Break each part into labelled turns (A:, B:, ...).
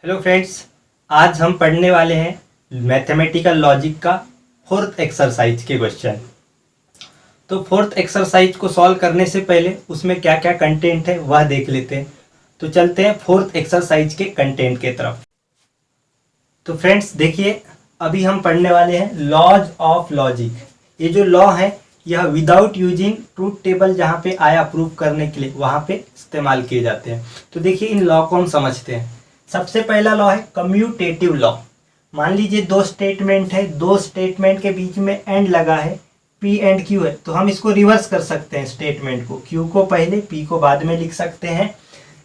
A: Hello friends, आज हम पढ़ने वाले हैं मैथमेटिकल लॉजिक का फोर्थ एक्सरसाइज के क्वेश्चन। तो फोर्थ एक्सरसाइज को सॉल्व करने से पहले उसमें क्या क्या कंटेंट है वह देख लेते हैं। तो चलते हैं फोर्थ एक्सरसाइज के कंटेंट के तरफ। तो फ्रेंड्स देखिए, अभी हम पढ़ने वाले हैं लॉज ऑफ लॉजिक। ये जो लॉ है यह विदाउट यूजिंग ट्रूथ टेबल जहाँ पे आया प्रूव करने के लिए वहाँ पे इस्तेमाल किए जाते हैं। तो देखिए इन लॉ को हम समझते हैं। सबसे पहला लॉ है कम्यूटेटिव लॉ। मान लीजिए दो स्टेटमेंट है, दो स्टेटमेंट के बीच में एंड लगा है, पी एंड क्यू है, तो हम इसको रिवर्स कर सकते हैं। स्टेटमेंट को क्यू को पहले पी को बाद में लिख सकते हैं।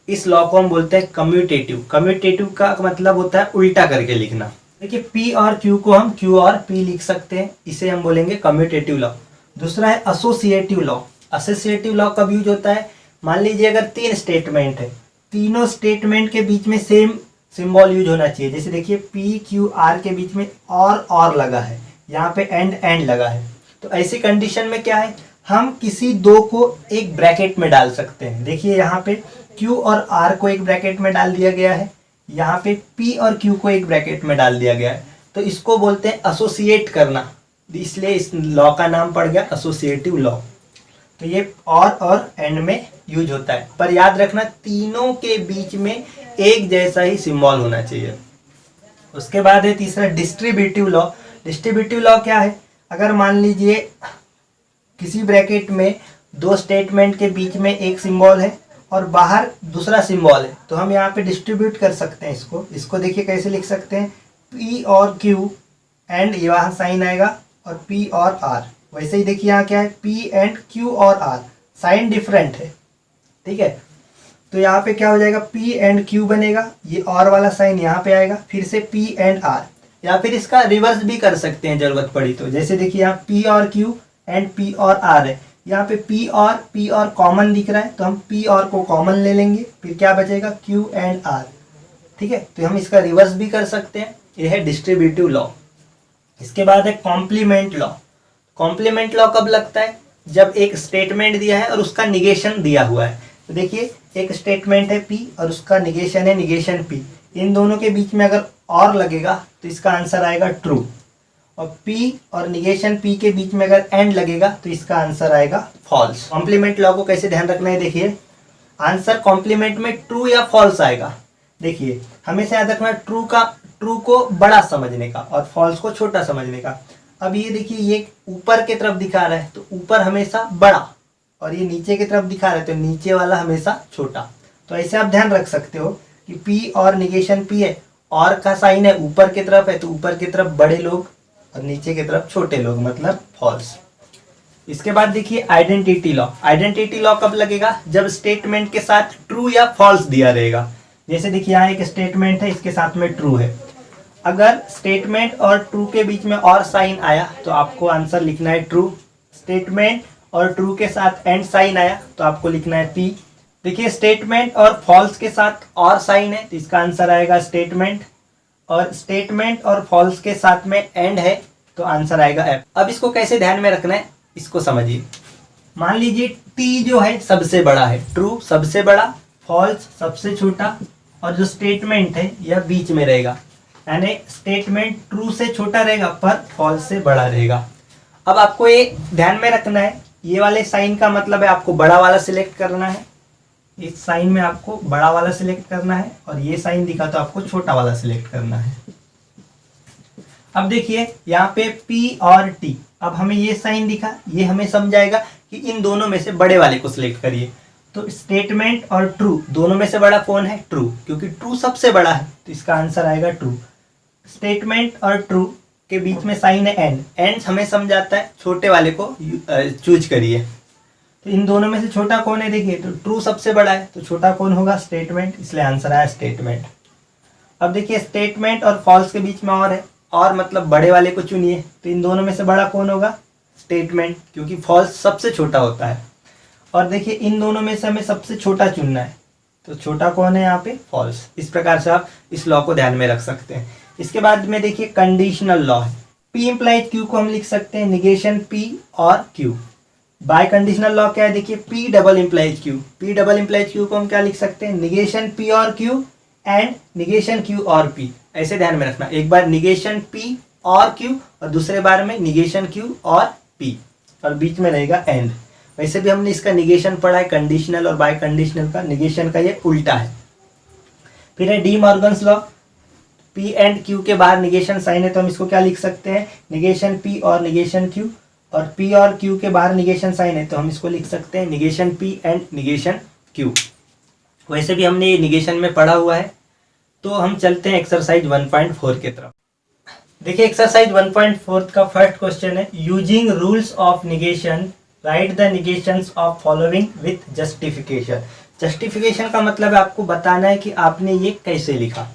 A: इस लॉ को हम बोलते हैं कम्यूटेटिव। कम्यूटेटिव का मतलब होता है उल्टा करके लिखना। देखिए पी और क्यू को हम क्यू और पी लिख सकते हैं, इसे हम बोलेंगे कम्यूटेटिव लॉ। दूसरा है एसोसिएटिव लॉ। एसोसिएटिव लॉ कब यूज होता है? मान लीजिए अगर तीन स्टेटमेंट है, तीनों स्टेटमेंट के बीच में सेम सिंबल यूज होना चाहिए। जैसे देखिए पी क्यू आर के बीच में और लगा है, यहाँ पे एंड लगा है। तो ऐसी कंडीशन में क्या है, हम किसी दो को एक ब्रैकेट में डाल सकते हैं। देखिए यहाँ पे क्यू और आर को एक ब्रैकेट में डाल दिया गया है, यहाँ पे पी और क्यू को एक ब्रैकेट में डाल दिया गया है। तो इसको बोलते हैं एसोसिएट करना, इसलिए इस लॉ का नाम पड़ गया एसोसिएटिव लॉ। तो ये और एंड में यूज होता है, पर याद रखना तीनों के बीच में एक जैसा ही सिंबल होना चाहिए। उसके बाद है तीसरा डिस्ट्रीब्यूटिव लॉ। डिस्ट्रीब्यूटिव लॉ क्या है? अगर मान लीजिए किसी ब्रैकेट में दो स्टेटमेंट के बीच में एक सिंबल है और बाहर दूसरा सिंबल है, तो हम यहाँ पे डिस्ट्रीब्यूट कर सकते हैं इसको देखिए कैसे लिख सकते हैं, पी और क्यू एंड ये वहाँ साइन आएगा और पी और आर। वैसे ही देखिए यहाँ क्या है, पी एंड क्यू और आर, साइन डिफरेंट है, ठीक है। तो यहाँ पे क्या हो जाएगा, पी एंड क्यू बनेगा, ये और वाला साइन यहाँ पे आएगा, फिर से पी एंड आर। या फिर इसका रिवर्स भी कर सकते हैं जरूरत पड़ी तो। जैसे देखिए यहाँ पी और क्यू एंड पी और आर है, यहाँ पे पी और कॉमन दिख रहा है, तो हम पी और को कॉमन ले लेंगे, फिर क्या बचेगा, क्यू एंड आर, ठीक है। तो हम इसका रिवर्स भी कर सकते हैं। यह है डिस्ट्रीब्यूटिव लॉ। इसके बाद है कॉम्प्लीमेंट लॉ। कॉम्प्लीमेंट लॉ कब लगता है? जब एक स्टेटमेंट दिया है और उसका निगेशन दिया हुआ है। तो देखिए एक स्टेटमेंट है पी और उसका निगेशन है निगेशन पी, इन दोनों के बीच में अगर और लगेगा तो इसका आंसर आएगा ट्रू, और पी और निगेशन पी के बीच में अगर एंड लगेगा तो इसका आंसर आएगा फॉल्स। कॉम्प्लीमेंट लॉ को कैसे ध्यान रखना है, देखिए आंसर कॉम्प्लीमेंट में ट्रू या फॉल्स आएगा। देखिए हमेशा याद रखना ट्रू को बड़ा समझने का और फॉल्स को छोटा समझने का। अब ये देखिए ये ऊपर की तरफ दिखा रहा है तो ऊपर हमेशा बड़ा, और ये नीचे की तरफ दिखा रहा है तो नीचे वाला हमेशा छोटा। तो ऐसे आप ध्यान रख सकते हो कि पी और निगेशन पी है, और का साइन है ऊपर की तरफ है, तो ऊपर की तरफ बड़े लोग और नीचे की तरफ छोटे लोग, मतलब फॉल्स। इसके बाद देखिए आइडेंटिटी लॉ। आइडेंटिटी लॉ कब लगेगा? जब स्टेटमेंट के साथ ट्रू या फॉल्स दिया रहेगा। जैसे देखिए यहाँ एक स्टेटमेंट है, इसके साथ में ट्रू है, अगर स्टेटमेंट और ट्रू के बीच में और साइन आया तो आपको आंसर लिखना है ट्रू। स्टेटमेंट और ट्रू के साथ एंड साइन आया तो आपको लिखना है पी। देखिए स्टेटमेंट और फॉल्स के साथ और साइन है तो इसका आंसर आएगा स्टेटमेंट, और स्टेटमेंट और फॉल्स के साथ में एंड है तो आंसर आएगा एफ। अब इसको कैसे ध्यान में रखना है इसको समझिए। मान लीजिए टी जो है सबसे बड़ा है, ट्रू सबसे बड़ा, फॉल्स सबसे छोटा, और जो स्टेटमेंट है यह बीच में रहेगा, यानी स्टेटमेंट ट्रू से छोटा रहेगा पर फॉल्स से बड़ा रहेगा। अब आपको ये ध्यान में रखना है, ये वाले साइन का मतलब है आपको बड़ा वाला सिलेक्ट करना है, इस साइन में आपको बड़ा वाला सिलेक्ट करना है, और ये साइन दिखा तो आपको छोटा वाला सिलेक्ट करना है। अब देखिए यहाँ पे P और T, अब हमें ये साइन दिखा, ये हमें समझाएगा कि इन दोनों में से बड़े वाले को सिलेक्ट करिए। तो स्टेटमेंट और ट्रू दोनों में से बड़ा कौन है? ट्रू, क्योंकि ट्रू सबसे बड़ा है तो इसका आंसर आएगा ट्रू। स्टेटमेंट और ट्रू के बीच में साइन है एंड हमें समझाता है छोटे वाले को चूज करिए। तो इन दोनों में से छोटा कौन है? देखिए तो ट्रू सबसे बड़ा है तो छोटा कौन होगा? स्टेटमेंट, इसलिए आंसर आया स्टेटमेंट। अब देखिए स्टेटमेंट और फॉल्स के बीच में और है, और मतलब बड़े वाले को चुनिए, तो इन दोनों में से बड़ा कौन होगा? स्टेटमेंट, क्योंकि फॉल्स सबसे छोटा होता है। और देखिए इन दोनों में से हमें सबसे छोटा चुनना है, तो छोटा कौन है यहाँ पे? फॉल्स। इस प्रकार से आप इस लॉ को ध्यान में रख सकते हैं। इसके बाद में देखिए कंडीशनल लॉ है। P इम्प्लाइज Q को हम लिख सकते हैं निगेशन P और Q। बाय कंडीशनल लॉ क्या है? देखिए P double implies Q। P double implies Q को हम क्या लिख सकते हैं? निगेशन P और Q एंड निगेशन क्यू और पी, ऐसे ध्यान में रखना। एक बार निगेशन पी और क्यू और दूसरे बार में निगेशन क्यू और पी, और बीच में रहेगा एंड। वैसे भी हमने इसका निगेशन पढ़ा है, कंडीशनल और बाय कंडीशनल का। निगेशन का ये उल्टा है। फिर है D Morgan's law, P and Q के बाहर निगेशन साइन है तो हम इसको क्या लिख सकते हैं, निगेशन पी और निगेशन क्यू, और पी और क्यू के बाहर निगेशन साइन है तो हम इसको लिख सकते हैं negation P and negation Q. वैसे भी हमने ये निगेशन में पढ़ा हुआ है। तो हम चलते हैं एक्सरसाइज 1.4 की तरफ। देखिए एक्सरसाइज 1.4 का फर्स्ट क्वेश्चन है, using rules of negation write the negations of following with justification. Justification का मतलब है आपको बताना है कि आपने ये कैसे लिखा।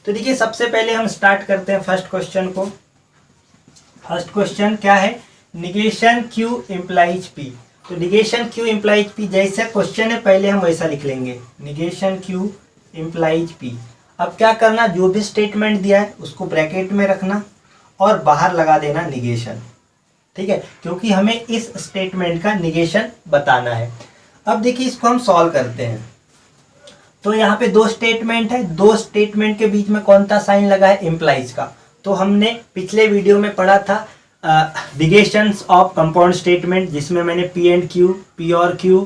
A: तो देखिए सबसे पहले हम स्टार्ट करते हैं फर्स्ट क्वेश्चन को। फर्स्ट क्वेश्चन क्या है, निगेशन क्यू इम्प्लाइज पी। तो निगेशन क्यू इम्प्लाइज पी, जैसा क्वेश्चन है पहले हम वैसा लिख लेंगे, निगेशन क्यू इम्प्लाइज पी। अब क्या करना, जो भी स्टेटमेंट दिया है उसको ब्रैकेट में रखना और बाहर लगा देना निगेशन, ठीक है, क्योंकि हमें इस स्टेटमेंट का निगेशन बताना है। अब देखिए इसको हम सॉल्व करते हैं। तो यहाँ पे दो स्टेटमेंट है, दो स्टेटमेंट के बीच में कौन सा साइन लगा है, इम्प्लाइज का। तो हमने पिछले वीडियो में पढ़ा था निगेशंस ऑफ कंपाउंड स्टेटमेंट, जिसमें मैंने पी एंड क्यू, पी और Q,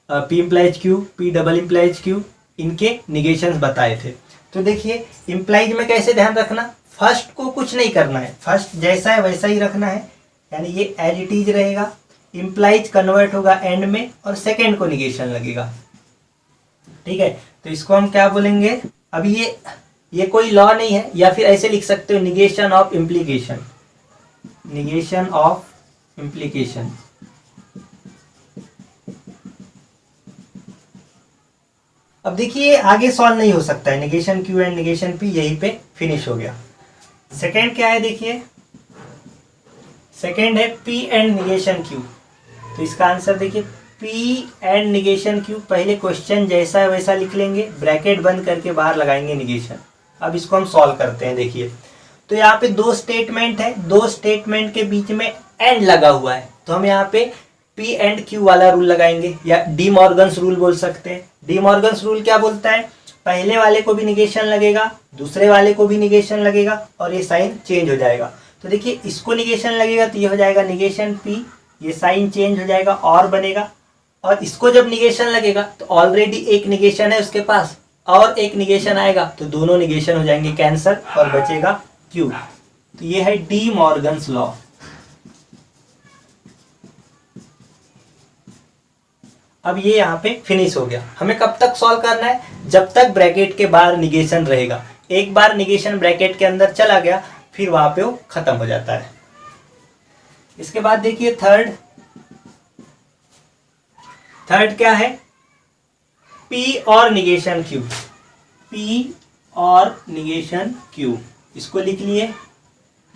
A: P implies Q, P double implies Q, इनके निगेशंस बताए थे। तो देखिए इम्प्लाइज में कैसे ध्यान रखना, फर्स्ट को कुछ नहीं करना है, फर्स्ट जैसा है वैसा ही रखना है, यानी ये एज इट इज रहेगा। इम्प्लाइज कन्वर्ट होगा एंड में और सेकेंड को निगेशन लगेगा, ठीक है। तो इसको हम क्या बोलेंगे, अब ये कोई लॉ नहीं है, या फिर ऐसे लिख सकते हो negation of implication, negation of implication. अब देखिए आगे सॉल्व नहीं हो सकता है, negation Q and negation P यहीं पे फिनिश हो गया। सेकेंड क्या है, देखिए सेकेंड है पी एंड निगेशन क्यू। तो इसका आंसर देखिए पी एंड निगेशन क्यू, पहले क्वेश्चन जैसा है वैसा लिख लेंगे, ब्रैकेट बंद करके बाहर लगाएंगे निगेशन। अब इसको हम सॉल्व करते हैं। देखिए तो यहाँ पे दो स्टेटमेंट है, दो स्टेटमेंट के बीच में एंड लगा हुआ है, तो हम यहाँ पे पी एंड क्यू वाला रूल लगाएंगे, या डी मॉर्गन्स रूल बोल सकते हैं। डी मॉर्गन्स रूल क्या बोलता है, पहले वाले को भी निगेशन लगेगा, दूसरे वाले को भी निगेशन लगेगा, और ये साइन चेंज हो जाएगा। तो देखिए इसको निगेशन लगेगा तो ये हो जाएगा निगेशन पी, ये साइन चेंज हो जाएगा और बनेगा, और इसको जब निगेशन लगेगा तो ऑलरेडी एक निगेशन है उसके पास, और एक निगेशन आएगा तो दोनों निगेशन हो जाएंगे कैंसल, और बचेगा क्यू। तो ये है डी मॉर्गन्स लॉ। अब ये यहाँ पे फिनिश हो गया। हमें कब तक सॉल्व करना है, जब तक ब्रैकेट के बाहर निगेशन रहेगा। एक बार निगेशन ब्रैकेट के अंदर चला गया फिर वहां पे वो खत्म हो जाता है। इसके बाद देखिए थर्ड क्या है, P और निगेशन Q, P और निगेशन Q, इसको लिख लिए,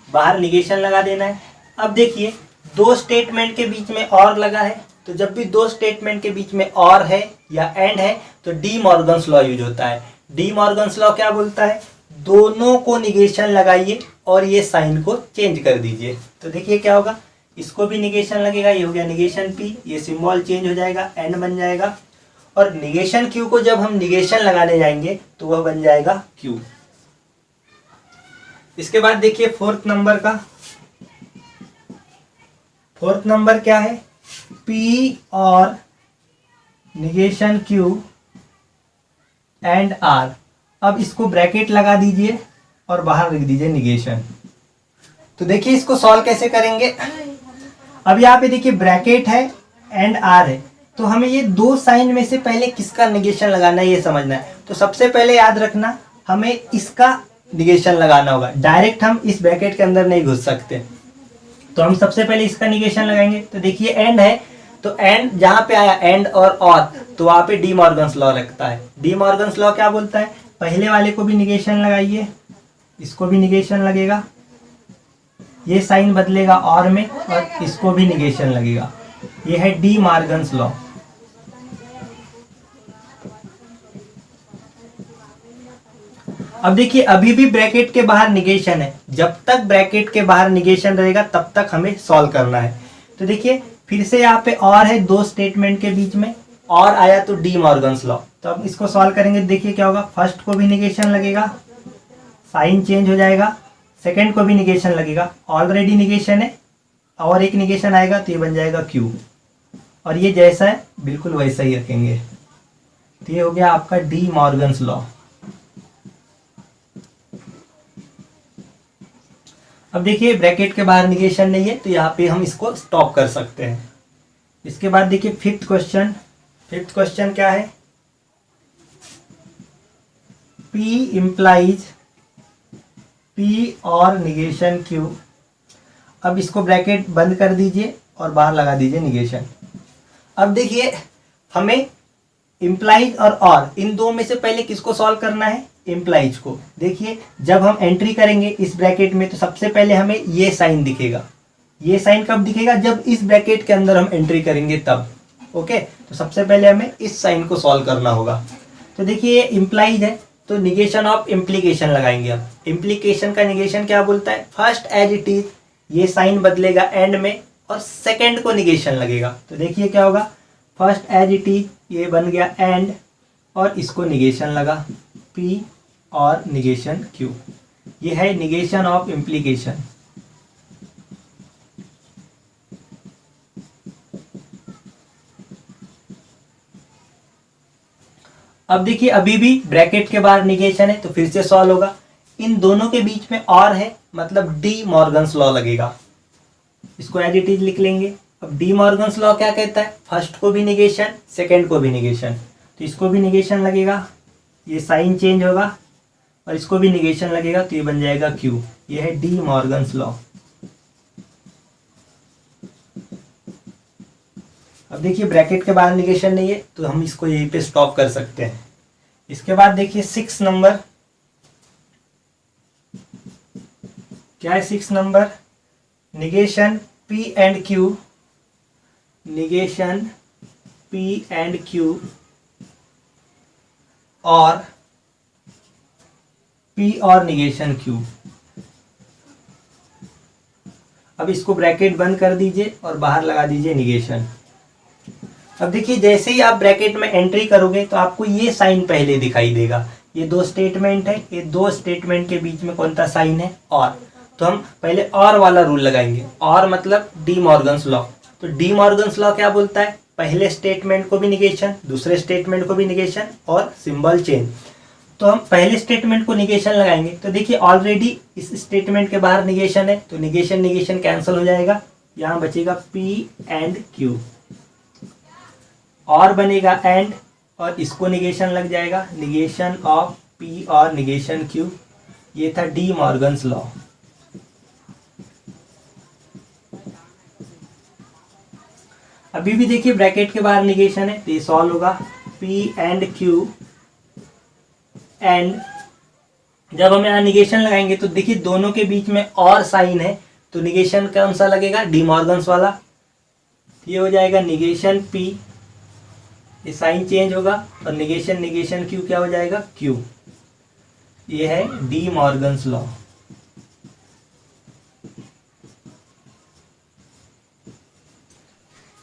A: बाहर निगेशन लगा देना है। अब देखिए दो स्टेटमेंट के बीच में और लगा है, तो जब भी दो स्टेटमेंट के बीच में और है या एंड है तो डी मॉर्गन्स लॉ यूज होता है। डी मॉर्गन्स लॉ क्या बोलता है, दोनों को निगेशन लगाइए और ये साइन को चेंज कर दीजिए। तो देखिए क्या होगा, इसको भी निगेशन लगेगा, ये हो गया निगेशन पी, ये सिंबल चेंज हो जाएगा, एंड बन जाएगा, और निगेशन क्यू को जब हम निगेशन लगाने जाएंगे तो वह बन जाएगा क्यू। इसके बाद देखिए फोर्थ नंबर क्या है, पी और निगेशन क्यू एंड आर। अब इसको ब्रैकेट लगा दीजिए और बाहर लिख दीजिए निगेशन। तो देखिए इसको सॉल्व कैसे करेंगे। अब यहाँ पे देखिए ब्रैकेट है एंड आर है, तो हमें ये दो साइन में से पहले किसका निगेशन लगाना है ये समझना है। तो सबसे पहले याद रखना हमें इसका निगेशन लगाना होगा, डायरेक्ट हम इस ब्रैकेट के अंदर नहीं घुस सकते, तो हम सबसे पहले इसका निगेशन लगाएंगे। तो देखिए एंड है, तो एंड जहां पे आया एंड और तो वहां पे डी मॉर्गन्स लॉ लगता है। डी मॉर्गन्स लॉ क्या बोलता है, पहले वाले को भी निगेशन लगाइए, इसको भी निगेशन लगेगा, ये साइन बदलेगा और में, और इसको भी निगेशन लगेगा। ये है डी मॉर्गन्स लॉ। अब देखिए अभी भी ब्रैकेट के बाहर निगेशन है, जब तक ब्रैकेट के बाहर निगेशन रहेगा तब तक हमें सॉल्व करना है। तो देखिए फिर से यहाँ पे और है, दो स्टेटमेंट के बीच में और आया तो डी मॉर्गन्स लॉ। तो अब इसको सॉल्व करेंगे, देखिए क्या होगा, फर्स्ट को भी निगेशन लगेगा, साइन चेंज हो जाएगा, सेकंड को भी निगेशन लगेगा, ऑलरेडी निगेशन है, और एक निगेशन आएगा तो ये बन जाएगा क्यू, और ये जैसा है बिल्कुल वैसा ही रखेंगे। तो ये हो गया आपका डी मॉर्गन्स लॉ। अब देखिए ब्रैकेट के बाहर निगेशन नहीं है तो यहाँ पे हम इसको स्टॉप कर सकते हैं। इसके बाद देखिए फिफ्थ क्वेश्चन क्या है, P implies P और निगेशन Q। अब इसको ब्रैकेट बंद कर दीजिए और बाहर लगा दीजिए निगेशन। अब देखिए हमें इम्प्लाइज और इन दो में से पहले किसको सॉल्व करना है, इम्प्लाइज को। देखिए जब हम एंट्री करेंगे इस ब्रैकेट में तो सबसे पहले हमें ये साइन दिखेगा। ये साइन कब दिखेगा, जब इस ब्रैकेट के अंदर हम एंट्री करेंगे तब। ओके, तो सबसे पहले हमें इस साइन को सॉल्व करना होगा। तो देखिए ये इम्प्लाइज है तो निगेशन ऑफ इम्प्लीकेशन लगाएंगे। अब इम्प्लीकेशन का निगेशन क्या बोलता है, फर्स्ट एज इट इज, ये साइन बदलेगा एंड में और सेकंड को निगेशन लगेगा। तो देखिए क्या होगा, फर्स्ट एज इट इज, ये बन गया एंड और इसको निगेशन लगा P और निगेशन Q। ये है निगेशन ऑफ इम्प्लीकेशन। अब देखिए अभी भी ब्रैकेट के बाहर निगेशन है तो फिर से सॉल्व होगा। इन दोनों के बीच में और है मतलब डी मॉर्गन्स लॉ लगेगा। इसको एज इट इज लिख लेंगे। अब डी मॉर्गन्स लॉ क्या कहता है, फर्स्ट को भी निगेशन सेकंड को भी निगेशन, तो इसको भी निगेशन लगेगा, ये साइन चेंज होगा और इसको भी निगेशन लगेगा तो ये बन जाएगा क्यू। ये है डी मॉर्गन्स लॉ। अब देखिए ब्रैकेट के बाहर निगेशन नहीं है तो हम इसको यहीं पे स्टॉप कर सकते हैं। इसके बाद देखिए 6 नंबर क्या है, 6 number negation P and Q, negation P and Q और P और निगेशन Q। अब इसको ब्रैकेट बंद कर दीजिए और बाहर लगा दीजिए निगेशन। अब देखिए जैसे ही आप ब्रैकेट में एंट्री करोगे तो आपको ये साइन पहले दिखाई देगा। ये दो स्टेटमेंट है, ये दो स्टेटमेंट के बीच में कौन सा साइन है, और। तो हम पहले और वाला रूल लगाएंगे, और मतलब डी मॉर्गन्स लॉ। तो डी मॉर्गन्स लॉ क्या बोलता है, पहले स्टेटमेंट को भी निगेशन, दूसरे स्टेटमेंट को भी निगेशन और सिंबल चेंज। तो हम पहले स्टेटमेंट को निगेशन लगाएंगे तो देखिए ऑलरेडी इस स्टेटमेंट के बाहर निगेशन है तो निगेशन कैंसिल हो जाएगा, यहाँ बचेगा P एंड Q, और बनेगा एंड और इसको निगेशन लग जाएगा, निगेशन ऑफ P और निगेशन Q। ये था डी मॉर्गन्स लॉ। अभी भी देखिए ब्रैकेट के बाहर निगेशन है तो ये सॉल्व होगा P एंड Q एंड। जब हम यहाँ निगेशन लगाएंगे तो देखिए दोनों के बीच में और साइन है तो निगेशन कौन सा लगेगा, डी मॉर्गन्स वाला। ये हो जाएगा निगेशन P, ये साइन चेंज होगा और निगेशन Q क्या हो जाएगा, Q। ये है डी मॉर्गन्स लॉ।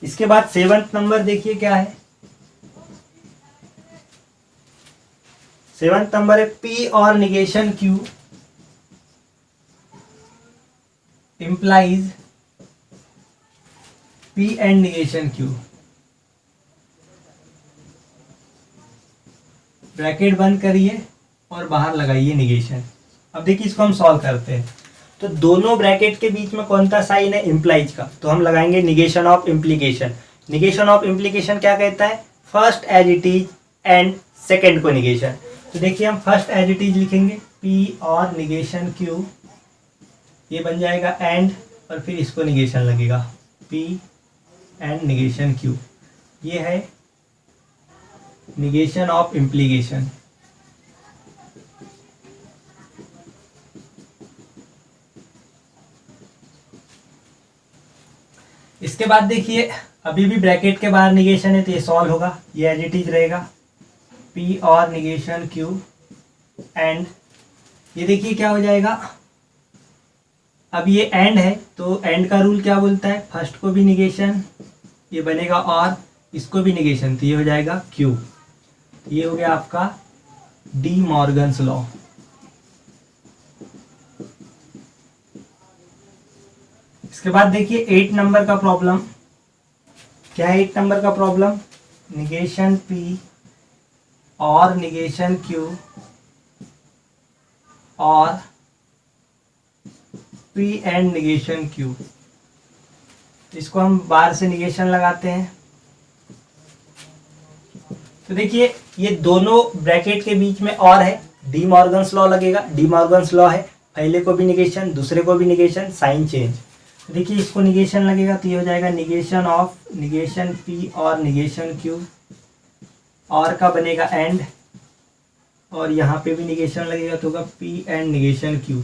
A: इसके बाद 7th नंबर देखिए क्या है, 7th नंबर है P और negation Q implies P and negation Q। Bracket बंद करिए और बाहर लगाइए निगेशन। अब देखिए इसको हम सॉल्व करते हैं तो दोनों ब्रैकेट के बीच में कौन सा साइन है, इम्प्लाइज का, तो हम लगाएंगे negation of implication. Negation of implication क्या कहता है, first as it is and second को निगेशन। तो देखिए हम फर्स्ट एज इट इज लिखेंगे P और निगेशन Q, ये बन जाएगा एंड और फिर इसको निगेशन लगेगा P एंड निगेशन Q। ये है निगेशन ऑफ इम्प्लीकेशन। इसके बाद देखिए अभी भी ब्रैकेट के बाहर निगेशन है तो ये सॉल्व होगा, ये एज इट इज रहेगा P और निगेशन Q एंड। ये देखिए क्या हो जाएगा, अब ये एंड है तो एंड का रूल क्या बोलता है, फर्स्ट को भी निगेशन, ये बनेगा और इसको भी निगेशन, तो ये हो जाएगा Q। ये हो गया आपका डी मॉर्गन्स लॉ। इसके बाद देखिए 8 नंबर का प्रॉब्लम। क्या है 8 नंबर का प्रॉब्लम? निगेशन P और निगेशन Q और P एंड निगेशन Q। इसको हम बार से निगेशन लगाते हैं। तो देखिए ये दोनों ब्रैकेट के बीच में और है, डी मॉर्गन्स लॉ लगेगा। डी मॉर्गन्स लॉ है, पहले को भी निगेशन, दूसरे को भी निगेशन, साइन चेंज। तो देखिए इसको निगेशन लगेगा तो ये हो जाएगा निगेशन ऑफ निगेशन P और निगेशन Q, और का बनेगा एंड, और यहाँ पे भी निगेशन लगेगा तो होगा P एंड निगेशन Q।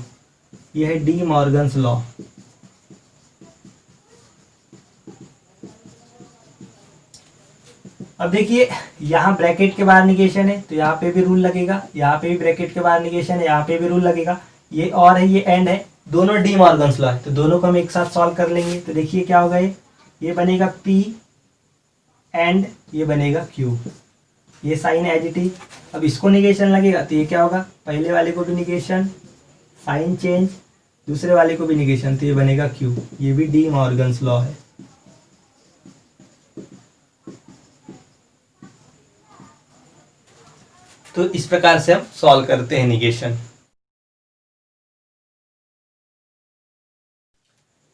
A: ये है डी मॉर्गन्स लॉ। अब देखिए यहाँ ब्रैकेट के बाहर निगेशन है तो यहाँ पे भी रूल लगेगा, यहाँ पे भी ब्रैकेट के बाहर निगेशन है, यहाँ पे भी रूल लगेगा। ये और है, ये एंड है, दोनों डी मॉर्गन्स लॉ है, तो दोनों को हम एक साथ सॉल्व कर लेंगे। तो देखिए क्या होगा, ये बनेगा P एंड ये बनेगा Q। ये साइन एज इट इज। अब इसको निगेशन लगेगा तो ये क्या होगा, पहले वाले को भी निगेशन, साइन चेंज, दूसरे वाले को भी निगेशन, तो ये बनेगा Q। ये भी डी मॉर्गन्स लॉ है। तो इस प्रकार से हम सॉल्व करते हैं निगेशन।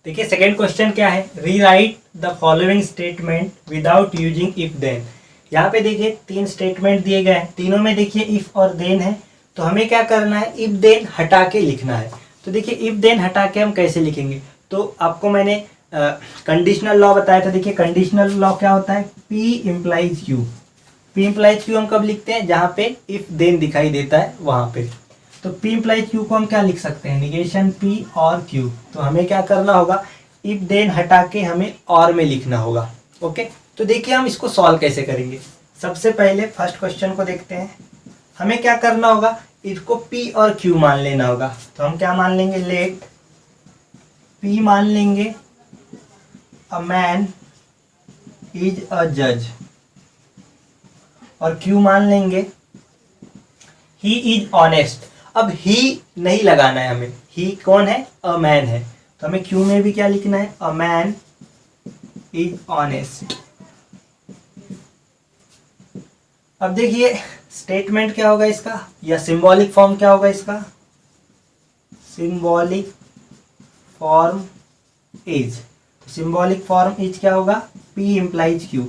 A: देखिए सेकेंड क्वेश्चन क्या है, rewrite the following statement without using if then. यहाँ पे देखिए 3 स्टेटमेंट दिए गए हैं, तीनों में देखिए इफ और देन है, तो हमें क्या करना है, इफ देन हटा के लिखना है। तो देखिए इफ देन हटा के हम कैसे लिखेंगे, तो आपको मैंने कंडीशनल लॉ बताया था। देखिए कंडीशनल लॉ क्या होता है, P implies Q। P implies Q हम कब लिखते हैं, जहाँ पे इफ देन दिखाई देता है वहाँ पे। तो P इम्प्लाइज Q को हम क्या लिख सकते हैं, निगेशन P और Q। तो हमें क्या करना होगा, इफ देन हटा के हमें और में लिखना होगा। ओके, तो देखिए हम इसको सॉल्व कैसे करेंगे। सबसे पहले फर्स्ट क्वेश्चन को देखते हैं। हमें क्या करना होगा, इसको P और Q मान लेना होगा। तो हम क्या मान लेंगे, लेट P मान लेंगे अ मैन इज अ जज, और Q मान लेंगे ही इज ऑनेस्ट। अब ही नहीं लगाना है हमें, ही कौन है, अ मैन है, तो हमें Q में भी क्या लिखना है, अ मैन इज ऑनेस्ट। अब देखिए स्टेटमेंट क्या होगा इसका, या सिंबॉलिक फॉर्म क्या होगा इसका, symbolic form is, symbolic form is क्या होगा, P implies Q।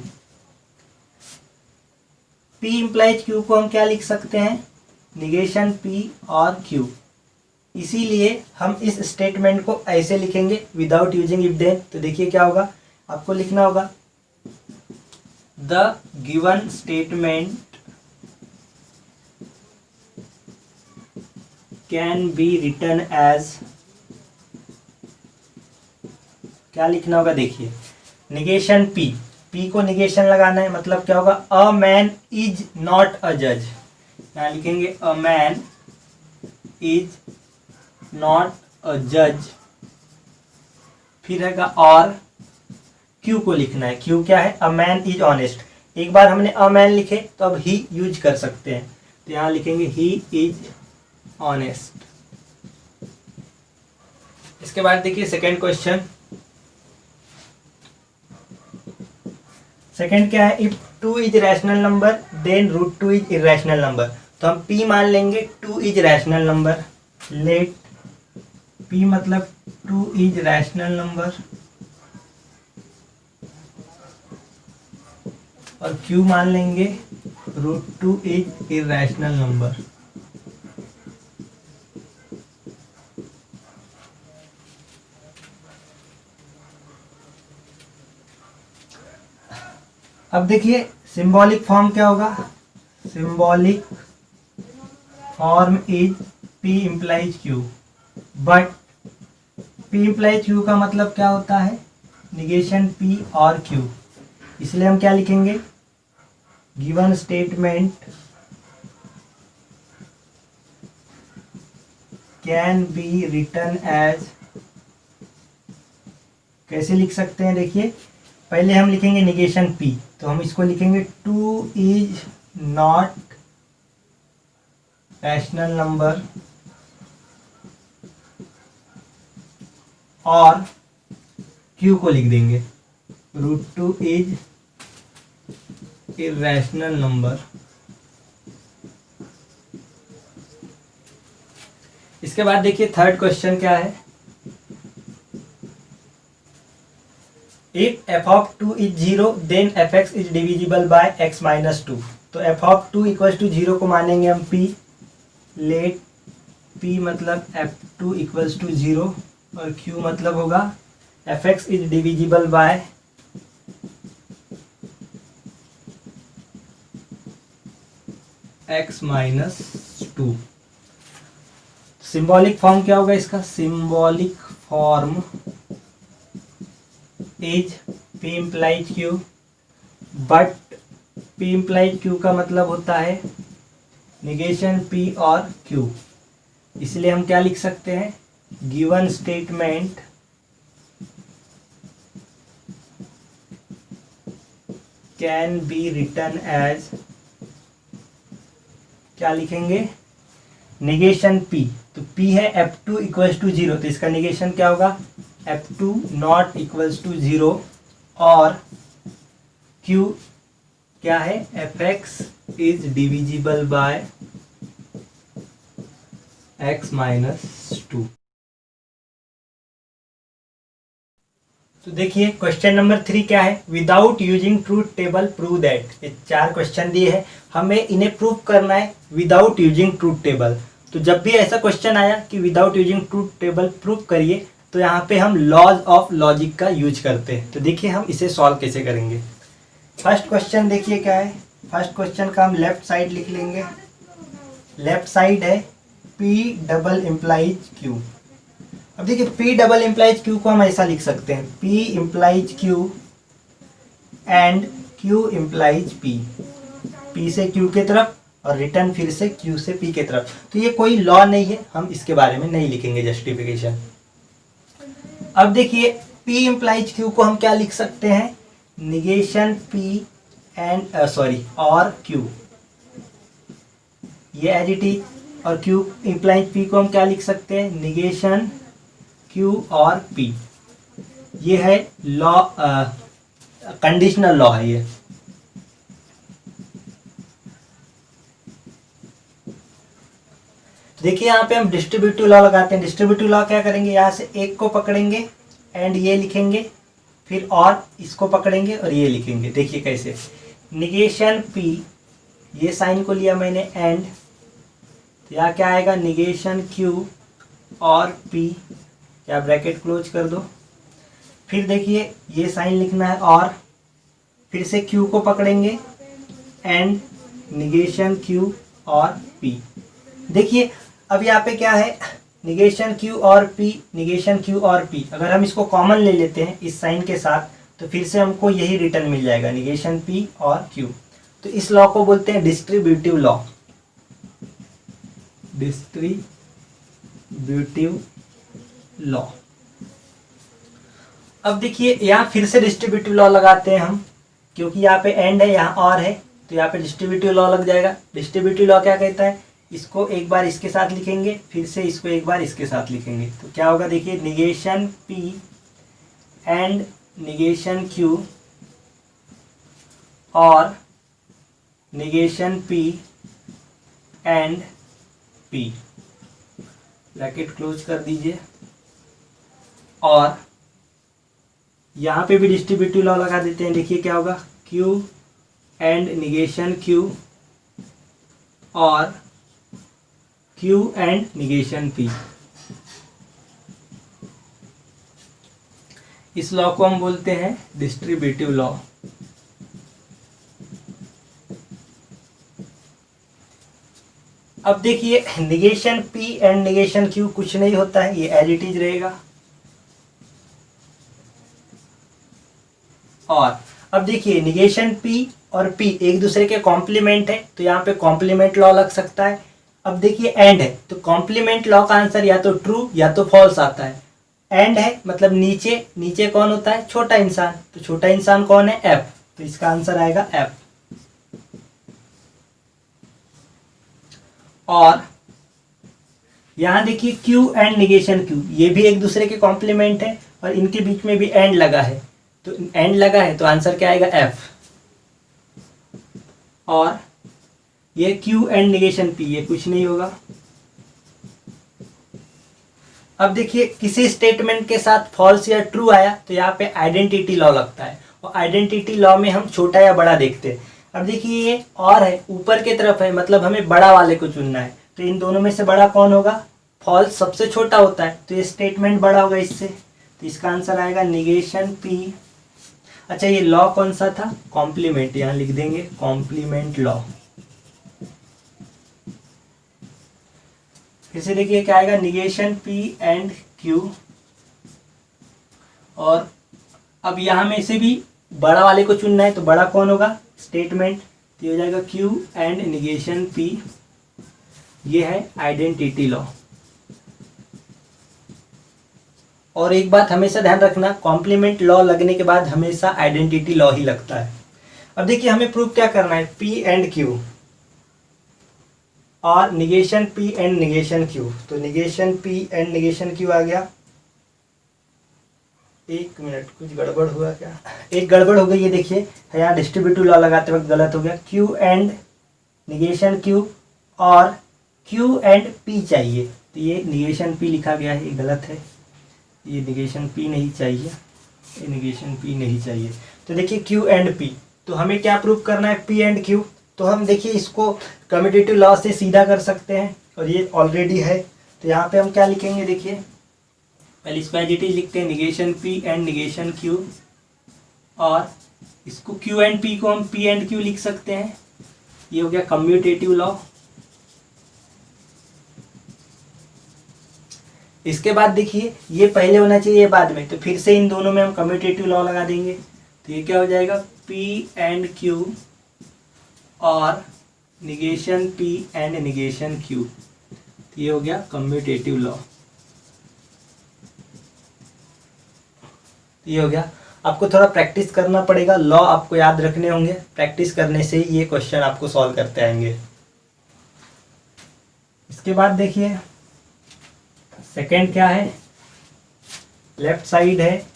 A: P implies Q को हम क्या लिख सकते हैं, निगेशन P और Q। इसीलिए हम इस स्टेटमेंट को ऐसे लिखेंगे विदाउट यूजिंग इफ देन। तो देखिए क्या होगा, आपको लिखना होगा the given statement can be written as, क्या लिखना होगा, देखिए निगेशन P, P को निगेशन लगाना है, मतलब क्या होगा, a man is not a जज। यहाँ लिखेंगे a man is not a जज। फिर है और Q को लिखना है, Q क्या है, अ मैन इज ऑनेस्ट। एक बार हमने अ मैन लिखे तो अब ही यूज कर सकते हैं, तो यहाँ लिखेंगे ही इज ऑनेस्ट। इसके बाद देखिए सेकेंड क्वेश्चन। सेकेंड क्या है, if 2 is rational number then √2 is irrational number. तो हम P मान लेंगे 2 is rational number, let P मतलब 2 इज रैशनल नंबर, और Q मान लेंगे √2 इज इरेशनल नंबर। अब देखिए सिंबॉलिक फॉर्म क्या होगा, symbolic form is P implies Q, but P implies Q का मतलब क्या होता है, निगेशन P और Q। इसलिए हम क्या लिखेंगे, given statement can be written as, कैसे लिख सकते हैं, देखिए पहले हम लिखेंगे निगेशन P, तो हम इसको लिखेंगे 2 इज नॉट रैशनल नंबर और q को लिख देंगे √2 इज इरेशनल नंबर। इसके बाद देखिए थर्ड क्वेश्चन क्या है, if f of 2 is 0 then fx is divisible by x minus 2। तो f of 2 इक्वल टू 0 को मानेंगे हम p, लेट p मतलब f2 इक्वल्स टू 0 और q मतलब होगा fx is divisible by x minus 2। Symbolic form क्या होगा इसका, symbolic form is p implies q, but p implies q का मतलब होता है निगेशन p और q, इसलिए हम क्या लिख सकते हैं, given statement can be written as, क्या लिखेंगे, निगेशन p। तो p है f2 इक्वल्स टू 0, तो इसका निगेशन क्या होगा, f2 नॉट इक्वल्स टू 0 और q क्या है, fx is divisible by x minus 2। तो देखिए क्वेश्चन नंबर 3 क्या है, without using truth table prove that. ये 4 क्वेश्चन दिए हैं, हमें इन्हें प्रूव करना है विदाउट यूजिंग ट्रूथ टेबल। तो जब भी ऐसा क्वेश्चन आया कि without using truth table prove करिए, तो यहाँ पे हम लॉज ऑफ लॉजिक का यूज करते हैं। तो देखिए हम इसे सॉल्व कैसे करेंगे। फर्स्ट क्वेश्चन देखिए क्या है, फर्स्ट क्वेश्चन का हम लेफ्ट साइड लिख लेंगे, लेफ्ट साइड है p डबल इम्प्लाइज q। अब देखिए p डबल इम्प्लाइज q को हम ऐसा लिख सकते हैं, p implies q and q implies p, p से q के तरफ और रिटर्न फिर से q से p के तरफ। तो ये कोई लॉ नहीं है, हम इसके बारे में नहीं लिखेंगे जस्टिफिकेशन। अब देखिए p इम्प्लाइज q को हम क्या लिख सकते हैं, निगेशन p एंड और q, ये एज इट इज, और q इम्प्लाइज p को हम क्या लिख सकते हैं, निगेशन q और p। ये है लॉ, कंडीशनल लॉ है ये। देखिए यहाँ पे हम डिस्ट्रीब्यूटिव लॉ लगाते हैं। डिस्ट्रीब्यूटिव लॉ क्या करेंगे, यहाँ से एक को पकड़ेंगे एंड ये लिखेंगे, फिर और इसको पकड़ेंगे और ये लिखेंगे। देखिए कैसे, निगेशन p, ये साइन को लिया मैंने एंड, तो यहाँ क्या आएगा, निगेशन q और p, या ब्रैकेट क्लोज कर दो। फिर देखिए ये साइन लिखना है और फिर से q को पकड़ेंगे एंड निगेशन q और p। देखिए अब यहाँ पे क्या है, निगेशन q और p, निगेशन q और p। अगर हम इसको कॉमन ले लेते हैं इस साइन के साथ, तो फिर से हमको यही रिटर्न मिल जाएगा, निगेशन p और q। तो इस लॉ को बोलते हैं डिस्ट्रीब्यूटिव लॉ, डिस्ट्रीब्यूटिव लॉ। अब देखिए यहाँ फिर से डिस्ट्रीब्यूटिव लॉ लगाते हैं हम, क्योंकि यहाँ पे एंड है, यहाँ और है, तो यहाँ पे डिस्ट्रीब्यूटिव लॉ लग जाएगा। डिस्ट्रीब्यूटिव लॉ क्या कहता है, इसको एक बार इसके साथ लिखेंगे, फिर से इसको एक बार इसके साथ लिखेंगे, तो क्या होगा, देखिए negation p and negation q और negation p and p, bracket close कर दीजिए। और यहाँ पे भी डिस्ट्रीब्यूटिव लॉ लगा देते हैं। देखिए क्या होगा, q एंड निगेशन q और q एंड निगेशन p। इस लॉ को हम बोलते हैं डिस्ट्रीब्यूटिव लॉ। अब देखिए negation p and negation q कुछ नहीं होता है, ये एज इट इज रहेगा। और अब देखिए निगेशन p और p एक दूसरे के कॉम्प्लीमेंट है, तो यहाँ पे कॉम्प्लीमेंट लॉ लग सकता है। अब देखिए एंड है, तो कॉम्प्लीमेंट लॉ का आंसर या तो ट्रू या तो फॉल्स आता है। एंड है मतलब नीचे, नीचे कौन होता है, छोटा इंसान, तो छोटा इंसान कौन है, f, तो इसका आंसर आएगा f। और यहाँ देखिए Q एंड निगेशन Q, ये भी एक दूसरे के कॉम्प्लीमेंट है और इनके बीच में भी एंड लगा है, तो एंड लगा है तो आंसर क्या आएगा F। और ये Q एंड निगेशन P, ये कुछ नहीं होगा। अब देखिए किसी स्टेटमेंट के साथ फॉल्स या ट्रू आया तो यहाँ पे आइडेंटिटी लॉ लगता है, और आइडेंटिटी लॉ में हम छोटा या बड़ा देखते हैं। अब देखिए ये और है, ऊपर की तरफ है, मतलब हमें बड़ा वाले को चुनना है, तो इन दोनों में से बड़ा कौन होगा? फॉल्स सबसे छोटा होता है, तो ये स्टेटमेंट बड़ा होगा इससे, तो इसका आंसर आएगा निगेशन P। अच्छा, ये लॉ कौन सा था? कॉम्प्लीमेंट, यहाँ लिख देंगे कॉम्प्लीमेंट लॉ। फिर से देखिए क्या आएगा, निगेशन P एंड Q। और अब यहाँ में से भी बड़ा वाले को चुनना है, तो बड़ा कौन होगा? स्टेटमेंट, तो हो जाएगा Q एंड निगेशन P। ये है आइडेंटिटी लॉ। और एक बात हमेशा ध्यान रखना, कॉम्प्लीमेंट लॉ लगने के बाद हमेशा आइडेंटिटी लॉ ही लगता है। अब देखिए हमें प्रूव क्या करना है, P एंड Q और negation P and negation Q। तो negation P and negation Q आ गया। एक मिनट, कुछ गड़बड़ हुआ क्या? एक गड़बड़ हो गई, ये देखिए यहाँ डिस्ट्रीब्यूटिव लॉ लगाते वक्त गलत हो गया। Q एंड निगेशन Q और Q एंड P चाहिए, तो ये निगेशन P लिखा गया है, ये गलत है। ये निगेशन P नहीं चाहिए, ये निगेशन P नहीं चाहिए। तो देखिए Q एंड P, तो हमें क्या प्रूव करना है? P and Q। तो हम देखिए इसको कम्यूटेटिव लॉ से सीधा कर सकते हैं, और ये ऑलरेडी है, तो यहाँ पे हम क्या लिखेंगे? देखिए पहले इसको एज इट इज लिखते हैं, negation P and negation Q, और इसको Q एंड P को हम P एंड Q लिख सकते हैं। ये हो गया कम्यूटेटिव लॉ। इसके बाद देखिए ये पहले होना चाहिए, ये बाद में, तो फिर से इन दोनों में हम कम्यूटेटिव लॉ लगा देंगे, तो ये क्या हो जाएगा? P एंड Q और negation P and negation Q, तो ये हो गया कम्यूटेटिव लॉ। ये हो गया। आपको थोड़ा प्रैक्टिस करना पड़ेगा, लॉ आपको याद रखने होंगे, प्रैक्टिस करने से ही ये क्वेश्चन आपको सॉल्व करते आएंगे। इसके बाद देखिए सेकंड क्या है, लेफ्ट साइड है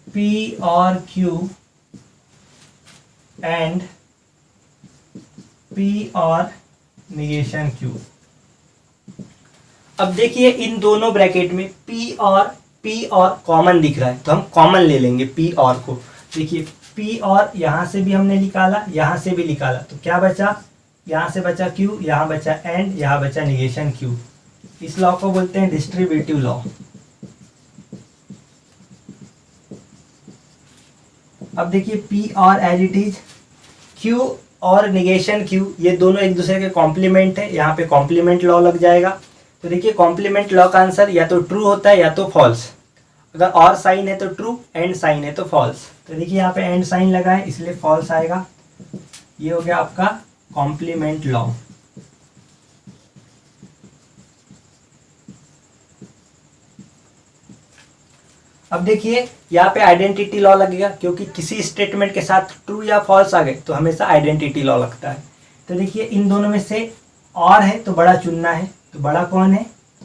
A: P और Q एंड P और निगेशन Q। अब देखिए इन दोनों ब्रैकेट में P और कॉमन दिख रहा है, तो हम कॉमन ले लेंगे P और को। देखिए P और यहाँ से भी हमने निकाला, यहाँ से भी निकाला, तो क्या बचा? यहाँ से बचा Q, यहाँ बचा एंड, यहाँ बचा निगेशन Q। इस लॉ को बोलते हैं डिस्ट्रीब्यूटिव लॉ। अब देखिए P और एज इट इज, Q और निगेशन Q, ये दोनों एक दूसरे के कॉम्प्लीमेंट है, यहाँ पे कॉम्प्लीमेंट लॉ लग जाएगा। तो देखिए कॉम्प्लीमेंट लॉ का आंसर या तो ट्रू होता है या तो फॉल्स। अगर और साइन है तो ट्रू, एंड साइन है तो फॉल्स। तो देखिए यहाँ पे एंड साइन लगा है, इसलिए फॉल्स आएगा। ये हो गया आपका कॉम्प्लीमेंट लॉ। अब देखिए यहाँ पे आइडेंटिटी लॉ लगेगा, क्योंकि किसी स्टेटमेंट के साथ ट्रू या फॉल्स आ गए तो हमेशा आइडेंटिटी लॉ लगता है। तो देखिए इन दोनों में से और है तो बड़ा चुनना है, तो बड़ा कौन है?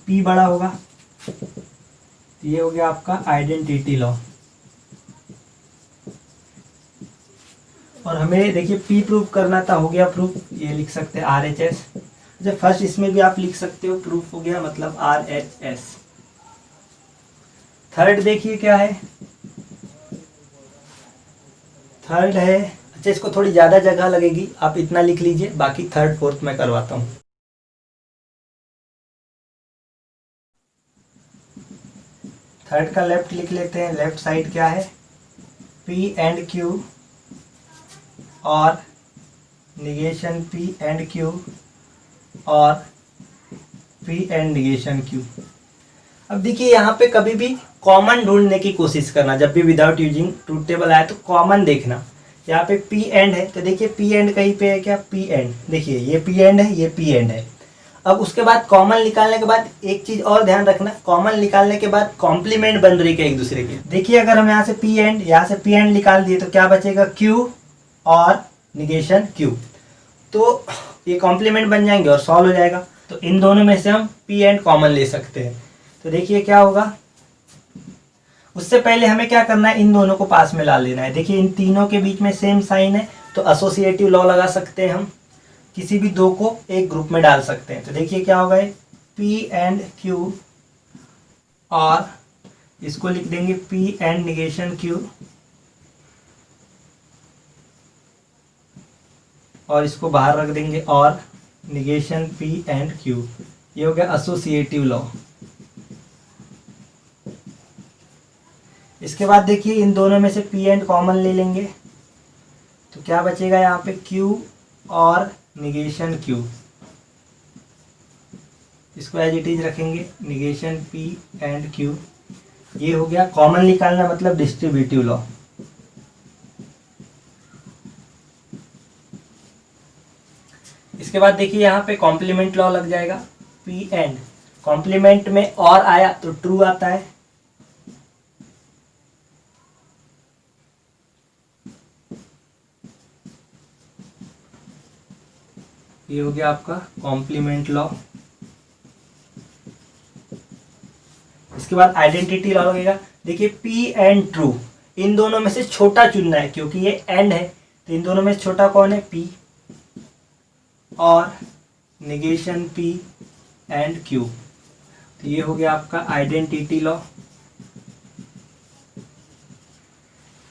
A: P बड़ा होगा। ये हो गया आपका आइडेंटिटी लॉ। और हमें देखिए P प्रूफ करना था, हो गया प्रूफ, ये लिख सकते हैं RHS। जब फर्स्ट इसमें भी आप लिख सकते हो, प्रूफ हो गया, मतलब RHS। थर्ड देखिए क्या है, थर्ड है, अच्छा इसको थोड़ी ज़्यादा जगह लगेगी, आप इतना लिख लीजिए, बाकी थर्ड फोर्थ मैं करवाता हूँ। थर्ड का लेफ्ट लिख लेते हैं। लेफ्ट साइड क्या है? P एंड Q और निगेशन P एंड Q और P एंड निगेशन Q। अब देखिए यहाँ पे कभी भी कॉमन ढूंढने की कोशिश करना, जब भी विदाउट यूजिंग ट्रूथ टेबल आए तो कॉमन देखना। यहाँ पे P एंड है, तो देखिए P एंड कहीं पे है क्या? P एंड, देखिए ये P एंड है, ये P एंड है। अब उसके बाद कॉमन निकालने के बाद एक चीज़ और ध्यान रखना, कॉमन निकालने के बाद कॉम्प्लीमेंट बन रही है एक दूसरे के। देखिए अगर हम यहाँ से P एंड, यहाँ से P एंड निकाल दिए तो क्या बचेगा? Q और निगेशन Q। तो ये कॉम्प्लीमेंट बन जाएंगे और सॉल्व हो जाएगा। तो इन दोनों में से हम पी एंड कॉमन ले सकते हैं। तो देखिए क्या होगा, उससे पहले हमें क्या करना है, इन दोनों को पास में ला लेना है। देखिए इन तीनों के बीच में सेम साइन है, तो एसोसिएटिव लॉ लगा सकते हैं हम, किसी भी दो को एक ग्रुप में डाल सकते हैं। तो देखिए क्या होगा, पी एंड क्यू, और इसको लिख देंगे पी एंड निगेशन क्यू, और इसको बाहर रख देंगे और निगेशन पी एंड क्यू। ये हो गया एसोसिएटिव लॉ। इसके बाद देखिए इन दोनों में से पी एंड कॉमन ले लेंगे, तो क्या बचेगा यहाँ पे, क्यू और निगेशन क्यू। इसको एज इट इज रखेंगे, निगेशन पी एंड क्यू। ये हो गया कॉमन निकालना, मतलब डिस्ट्रीब्यूटिव लॉ। इसके बाद देखिए यहाँ पे कॉम्प्लीमेंट लॉ लग जाएगा, पी एंड कॉम्प्लीमेंट में और आया तो ट्रू आता है, ये हो गया आपका कॉम्प्लीमेंट लॉ। इसके बाद आइडेंटिटी लॉ लगेगा। देखिए पी एंड ट्रू, इन दोनों में से छोटा चुनना है, क्योंकि ये एंड है, तो इन दोनों में से छोटा कौन है, पी, और निगेशन पी एंड क्यू। तो ये हो गया आपका आइडेंटिटी लॉ।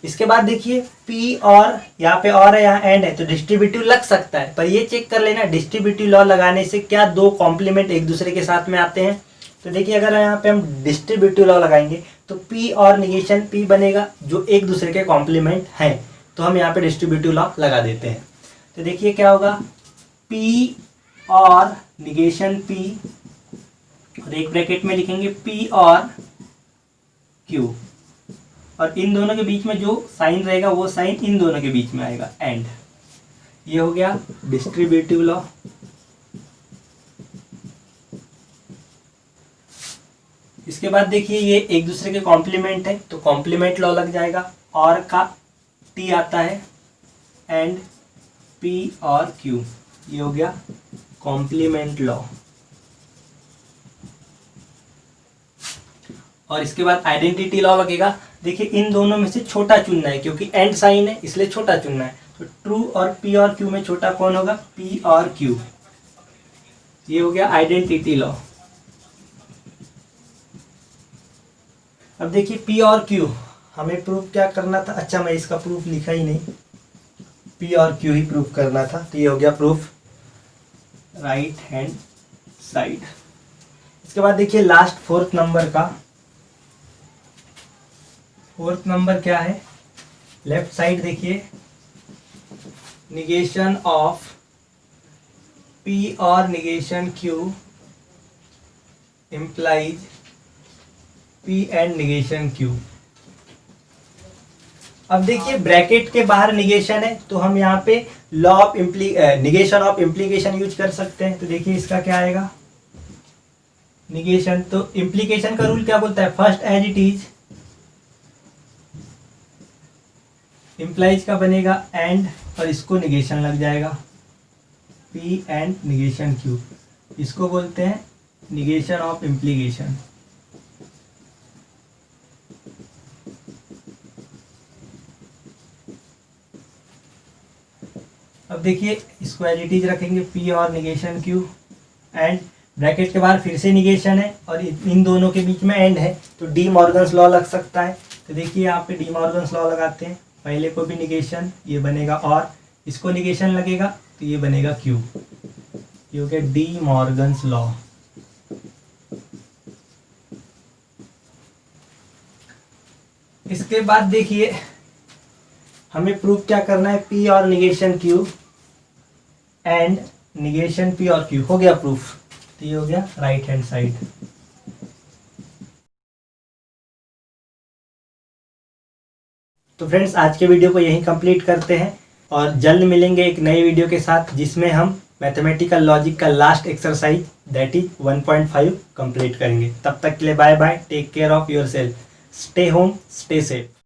A: इसके बाद देखिए पी और यहाँ पे और है, यहाँ एंड है, तो डिस्ट्रीब्यूटिव लग सकता है, पर ये चेक कर लेना डिस्ट्रीब्यूटिव लॉ लगाने से क्या दो कॉम्प्लीमेंट एक दूसरे के साथ में आते हैं। तो देखिए अगर यहाँ पे हम डिस्ट्रीब्यूटिव लॉ लगाएंगे तो पी और निगेशन पी बनेगा, जो एक दूसरे के कॉम्प्लीमेंट हैं, तो हम यहाँ पे डिस्ट्रीब्यूटिव लॉ लगा देते हैं। तो देखिए क्या होगा, पी और निगेशन पी, और एक ब्रैकेट में लिखेंगे पी और क्यू, और इन दोनों के बीच में जो साइन रहेगा वो साइन इन दोनों के बीच में आएगा, एंड। ये हो गया डिस्ट्रीब्यूटिव लॉ। इसके बाद देखिए ये एक दूसरे के कॉम्प्लीमेंट है, तो कॉम्प्लीमेंट लॉ लग जाएगा, और का टी आता है, एंड पी और क्यू। ये हो गया कॉम्प्लीमेंट लॉ। और इसके बाद आइडेंटिटी लॉ लगेगा। देखिए इन दोनों में से छोटा चुनना है, क्योंकि एंड साइन है इसलिए छोटा चुनना है, तो ट्रू और पी और क्यू में छोटा कौन होगा, पी और क्यू। ये हो गया आइडेंटिटी लॉ। अब देखिए पी और क्यू हमें प्रूफ क्या करना था, अच्छा मैं इसका प्रूफ लिखा ही नहीं, पी और क्यू ही प्रूफ करना था, तो ये हो गया प्रूफ राइट हैंड साइड। इसके बाद देखिए लास्ट फोर्थ नंबर का, फोर्थ नंबर क्या है, लेफ्ट साइड देखिए, निगेशन ऑफ पी और negation Q implies P and negation Q. अब देखिए ब्रैकेट के बाहर निगेशन है, तो हम यहाँ पे law of negation of implication use कर सकते हैं। तो देखिए इसका क्या आएगा, निगेशन, तो इम्प्लीकेशन का रूल क्या बोलता है, first as it is, implies का बनेगा एंड, और इसको निगेशन लग जाएगा, पी एंड निगेशन क्यू। इसको बोलते हैं निगेशन ऑफ इम्प्लीकेशन। अब देखिए इसको एज इट इज रखेंगे, पी और निगेशन क्यू, एंड ब्रैकेट के बाहर फिर से निगेशन है और इन दोनों के बीच में एंड है, तो डी मॉर्गन्स लॉ लग सकता है। तो देखिए यहाँ पे डी मॉर्गन्स लॉ लगाते हैं, पहले को भी निगेशन, ये बनेगा, और इसको निगेशन लगेगा तो ये बनेगा क्यू। ये हो गया डी मॉर्गन्स लॉ। इसके बाद देखिए हमें प्रूफ क्या करना है, पी और negation Q and negation P और क्यू, हो गया प्रूफ। तो ये हो गया राइट हैंड साइड। तो फ्रेंड्स आज के वीडियो को यहीं कंप्लीट करते हैं, और जल्द मिलेंगे एक नए वीडियो के साथ, जिसमें हम मैथमेटिकल लॉजिक का last exercise that is 1.5 complete करेंगे। तब तक के लिए bye bye, take care of your self, stay home, stay safe.